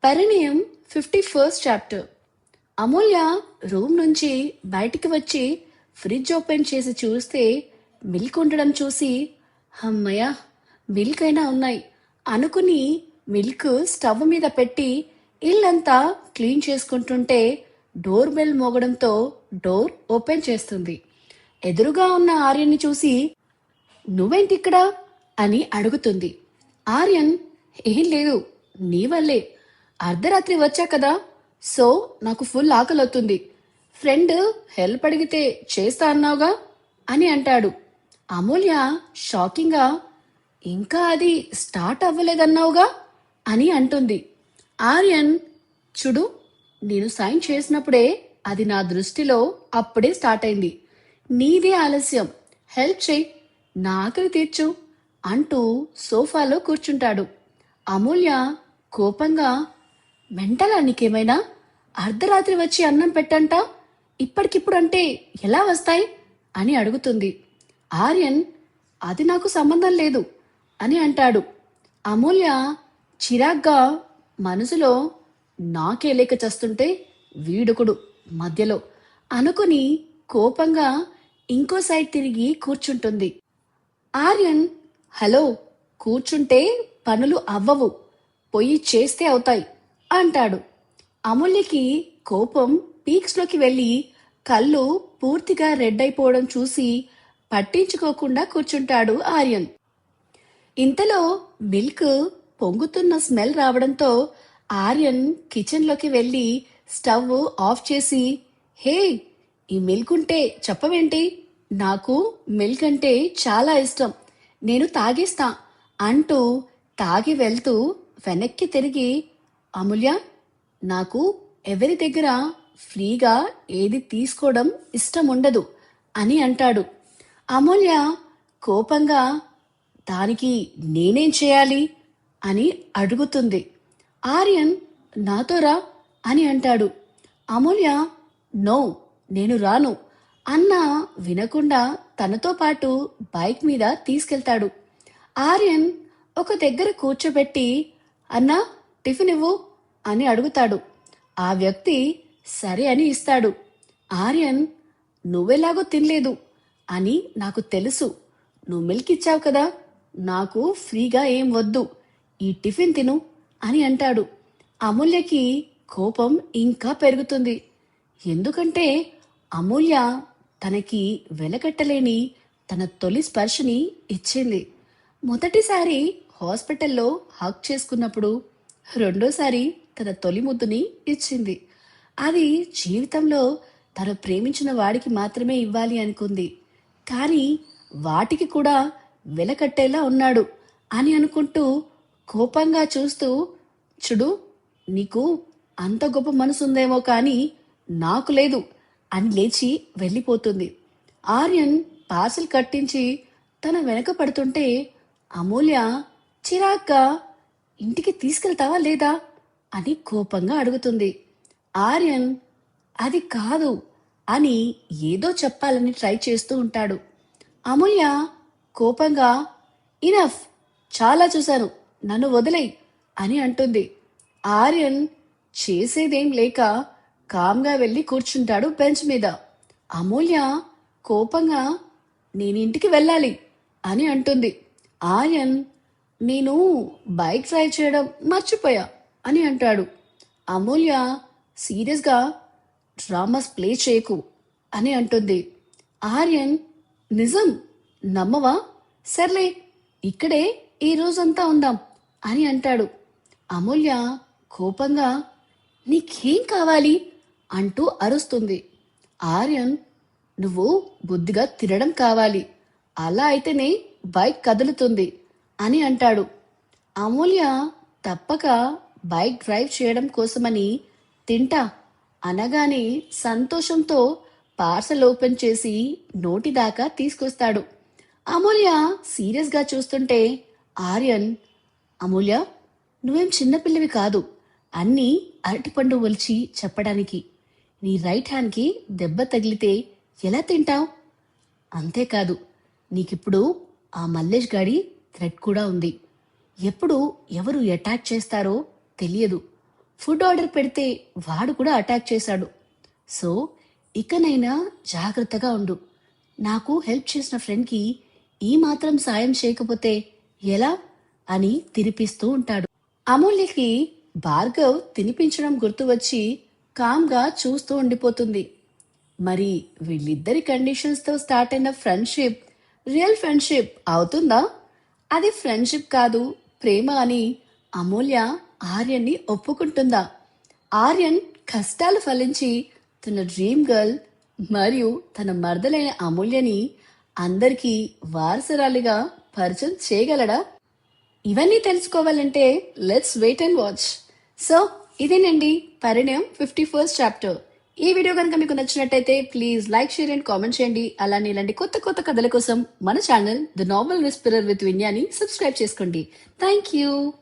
పరిణయం 51st chapter. అమూల్య room నుంచి బయటికి వచ్చి ఫ్రిడ్జ్ ఓపెన్ చేసి చూస్తే మిల్క్ ఉండడం చూసి, అమ్మయ్య, మిల్క్ అయినా ఉన్నాయి అనుకుని మిల్క్ స్టవ్ మీద పెట్టి ఇల్లంతా క్లీన్ చేసుకుంటుంటే డోర్ బెల్ మోగడంతో డోర్ ఓపెన్ చేస్తుంది. ఎదురుగా ఉన్న ఆర్యన్ని చూసి, నువ్వేంటిక్కడ అని అడుగుతుంది. ఆర్యన్, ఏం లేదు, నీ వల్లే. అర్ధరాత్రి వచ్చా కదా, సో నాకు ఫుల్ ఆకలవుతుంది. ఫ్రెండ్ హెల్ప్ అడిగితే చేస్తా అన్నావుగా అని అంటాడు. అమూల్య షాకింగ్గా, ఇంకా అది స్టార్ట్ అవ్వలేదన్నావుగా అని అంటుంది. ఆర్యన్, చూడు, నేను సైన్ చేసినప్పుడే అది నా దృష్టిలో అప్పుడే స్టార్ట్ అయింది. నీదే ఆలస్యం, హెల్ప్ చెయ్యి, నా ఆకలి తీర్చు అంటూ సోఫాలో కూర్చుంటాడు. అమూల్య కోపంగా, మెంటలా నీకేమైనా? అర్ధరాత్రి వచ్చి అన్నం పెట్టంట, ఇప్పటికిప్పుడు అంటే ఎలా వస్తాయి అని అడుగుతుంది. ఆర్యన్, అది నాకు సంబంధం లేదు అని అంటాడు. అమూల్య చిరాగ్గా మనసులో, నాకే లేక చస్తుంటే వీడుకుడు మధ్యలో అనుకుని కోపంగా ఇంకో సైడ్ తిరిగి కూర్చుంటుంది. ఆర్యన్, హలో, కూర్చుంటే పనులు అవ్వవు, పొయ్యి చేస్తే అవుతాయి అంటాడు. అమూల్యకి కోపం పీక్స్లోకి వెళ్ళి కళ్ళు పూర్తిగా రెడ్ అయిపోవడం చూసి పట్టించుకోకుండా కూర్చుంటాడు ఆర్యన్. ఇంతలో మిల్క్ పొంగుతున్న స్మెల్ రావడంతో ఆర్యన్ కిచెన్లోకి వెళ్ళి స్టవ్ ఆఫ్ చేసి, హే, ఈ మిల్క్ ఉంటే చెప్పవేంటి? నాకు మిల్క్ అంటే చాలా ఇష్టం, నేను తాగేస్తా అంటూ తాగి వెళ్తూ వెనక్కి తిరిగి, అమూల్య, నాకు ఎవరి దగ్గర ఫ్రీగా ఏది తీసుకోవడం ఇష్టం ఉండదు అని అంటాడు. అమూల్య కోపంగా, దానికి నేనేం చేయాలి అని అడుగుతుంది. ఆర్యన్, నాతో రా అని అంటాడు. అమూల్య, నో, నేను రాను అన్నా వినకుండా తనతో పాటు బైక్ మీద తీసుకెళ్తాడు. ఆర్యన్ ఒక దగ్గర కూర్చోబెట్టి, అన్నా, టిఫిన్ ఇవ్వు అని అడుగుతాడు. ఆ వ్యక్తి సరే అని ఇస్తాడు. ఆర్యన్, నువ్వెలాగో తినలేదు అని నాకు తెలుసు, నువ్వు మిల్క్ ఇచ్చావు కదా, నాకు ఫ్రీగా ఏం వద్దు, ఈ టిఫిన్ తిను అని అంటాడు. అమూల్యకి కోపం ఇంకా పెరుగుతుంది. ఎందుకంటే అమూల్య తనకి వెలకట్టలేని తన తొలి స్పర్శని ఇచ్చింది. మొదటిసారి హాస్పిటల్లో హక్ చేసుకున్నప్పుడు, రెండోసారి తన తొలి ముద్దుని ఇచ్చింది. అది జీవితంలో తను ప్రేమించిన వాడికి మాత్రమే ఇవ్వాలి అనుకుంది. కానీ వాటికి కూడా వెలకట్టేలా ఉన్నాడు అని అనుకుంటూ కోపంగా చూస్తూ, చూడు, నీకు అంత గొప్ప మనసుందేమో కానీ నాకు లేదు అని లేచి వెళ్ళిపోతుంది. ఆర్యన్ పార్సల్ కట్టించి తన వెనక పడుతుంటే అమూల్య చిరాగ్గా, ఇంటికి తీసుకెళ్తావా లేదా అని కోపంగా అడుగుతుంది. ఆర్యన్ అది కాదు అని ఏదో చెప్పాలని ట్రై చేస్తూ ఉంటాడు. అమూల్య కోపంగా, ఇనఫ్, చాలా చూశాను, నన్ను వదిలేయ్ అని అంటుంది. ఆర్యన్ చేసేదేం లేక కామ్గా వెళ్ళి కూర్చుంటాడు బెంచ్ మీద. అమూల్య కోపంగా, నేనింటికి వెళ్ళాలి అని అంటుంది. ఆర్యన్, నేను బైక్ డ్రైవ్ చేయడం మర్చిపోయా అని అంటాడు. అమూల్య సీరియస్గా, డ్రామాస్ ప్లే చేయకు అని అంటుంది. ఆర్యన్, నిజం నమ్మవా? సర్లే, ఇక్కడే ఈ రోజంతా ఉందాం అని అంటాడు. అమూల్య కోపంగా, నీకేం కావాలి అంటూ అరుస్తుంది. ఆర్యన్, నువ్వు బుద్ధిగా తినడం కావాలి, అలా అయితేనే బైక్ కదులుతుంది అని అంటాడు. అమూల్య తప్పక బైక్ డ్రైవ్ చేయడం కోసమని తింటా అనగానే సంతోషంతో పార్సల్ ఓపెన్ చేసి నోటి దాకా తీసుకొస్తాడు. అమూల్య సీరియస్గా చూస్తుంటే ఆర్యన్, అమూల్య, నువ్వేం చిన్నపిల్లవి కాదు అన్నీ అరటిపండు ఒలిచి చెప్పడానికి. నీ రైట్ హ్యాండ్కి దెబ్బ తగిలితే ఎలా తింటావు? అంతేకాదు, నీకిప్పుడు ఆ మల్లేష్ గాడి థ్రెట్ కూడా ఉంది. ఎప్పుడు ఎవరు అటాక్ చేస్తారో తెలియదు. ఫుడ్ ఆర్డర్ పెడితే వాడు కూడా అటాక్ చేశాడు. సో ఇకనైనా జాగ్రత్తగా ఉండు. నాకు హెల్ప్ చేసిన ఫ్రెండ్కి ఈ మాత్రం సాయం చేయకపోతే ఎలా అని తినిపిస్తూ ఉంటాడు. అమూల్యకి భార్గవ్ తినిపించడం గుర్తు వచ్చి కామ్గా చూస్తూ ఉండిపోతుంది. మరి వీళ్ళిద్దరి కండిషన్స్ తో స్టార్ట్ అయిన ఫ్రెండ్షిప్ రియల్ ఫ్రెండ్షిప్ అవుతుందా? అది ఫ్రెండ్షిప్ కాదు, ప్రేమ అని అమూల్య ఆర్యన్ని ఒప్పుకుంటుందా? ఆర్యన్ కష్టాలు ఫలించి తన డ్రీమ్ గర్ల్ మరియు తన మరదలైన అమూల్యని అందరికీ వారసురాలిగా పరిచయం చేయగలడా? ఇవన్నీ తెలుసుకోవాలంటే let's wait and watch. So ఇదేనండి పరిణయం 51st చాప్టర్. ఈ వీడియో కనుక మీకు నచ్చినట్టయితే please like, share and comment చేయండి. అలానే ఇలాంటి కొత్త కొత్త కథల కోసం మన channel the novel whisperer with విన్యాని సబ్స్క్రైబ్ చేసుకోండి. Thank you.